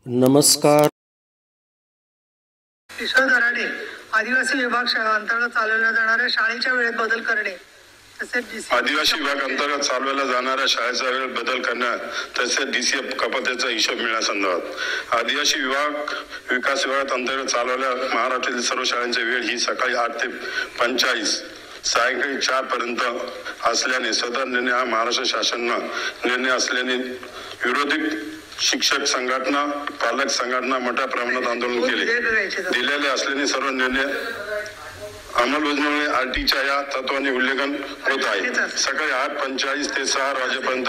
नमस्कार. किशोर दराडे आदिवासी विभाग अंतर्गत चालवल्या जाणाऱ्या शाळेच्या वेळेत बदल करणे तसेच आदिवासी विभाग अंतर्गत चालवल्या जाणाऱ्या शाळेचा वेळ बदल करण्यात तसेच डीसीएफ कपातीचा हिशोब मिळण्यासंदर्भात आदिवासी विकास विभागात अंतर्गत चालवल्या महाराष्ट्रातील सर्व शाळांची वेळ ही सकाळी 8 ते 45 सायंकाळी 4 पर्यंत असल्याने सदर निर्णय हा महाराष्ट्र शासनाचा निर्णय असल्याने विरोधी शिक्षक संघटना पालक संघटना मोठ्या प्रमाणात आंदोलन केले दिलेले असल्याने सर्व निर्णय अंमलबजावणी आरटीच्या या तत्वाने उल्लेखन होत आहे. सकाळी 8:45 ते 6 वाजेपर्यंत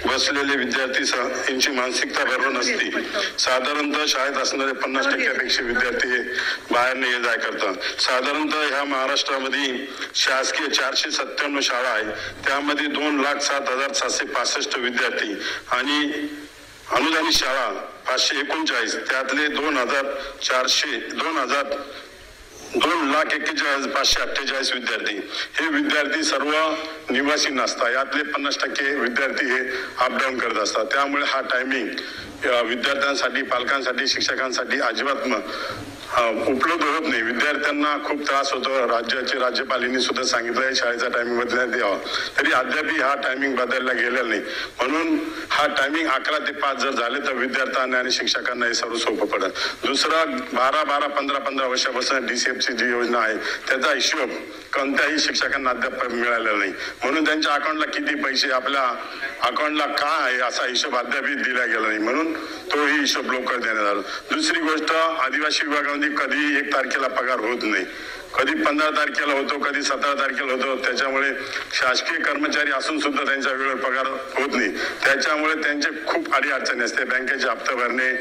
बसलेले विद्यार्थी यांची मानसिकता बरोबर नसते. साधारणतः शाळेत असणारे 50% विद्यार्थी हे बाहेर ये जाय करतात. साधारणतः ह्या महाराष्ट्रामध्ये शासकीय 497 शाळा आहे. त्यामध्ये 2,07,765 विद्यार्थी आणि अनुदानित शाळा 539 त्यातले 2,41,548 विद्यार्थी हे विद्यार्थी सर्व निवासी नसतात. यातले 50% विद्यार्थी हे अपडाऊन करत असतात. त्यामुळे हा टायमिंग विद्यार्थ्यांसाठी पालकांसाठी शिक्षकांसाठी अजिबात उपलब्ध होत नाही. विद्यार्थ्यांना खूप त्रास होतो. राज्यपालांनी सुद्धा सांगितलं शाळेचा टायमिंग बदलण्यात यावा, तरी अद्याप हा टायमिंग बदलला गेलेला नाही. म्हणून हा टायमिंग 11 ते 5 जर झाले तर विद्यार्थ्यांना आणि शिक्षकांना हे सर्व सोपं पडेल. दुसरं 12-12, 15-15 वर्षापासून डीसीएफची जी योजना आहे त्याचा हिशोब कोणत्याही शिक्षकांना अद्याप मिळालेला नाही. म्हणून त्यांच्या अकाउंटला किती पैसे आपल्या अकाउंटला काय आहे असा हिशोब अद्याप दिला गेला नाही. म्हणून तोही हिशोब लवकर देण्यात आला. दुसरी गोष्ट आदिवासी विभागामध्ये कधी 1 तारखेला पगार होत नाही. कधी 15 तारखेला होतो, कधी 17 तारखेला होतो. त्याच्यामुळे शासकीय कर्मचारी असून सुद्धा त्यांच्या वेळेवर पगार होत नाही. त्याच्यामुळे त्यांचे खूप अडचणी असते. बँकेचे हप्ते भरणे,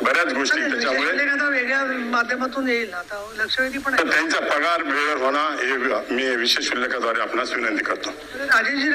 बऱ्याच गोष्टी. त्याच्यामुळे वेगळ्या माध्यमातून येईल आता लक्षवेधी पण त्यांचा पगार वेळेवर होणं हे मी विशेष उल्लेखाद्वारे आपणास विनंती करतो. राजेशजी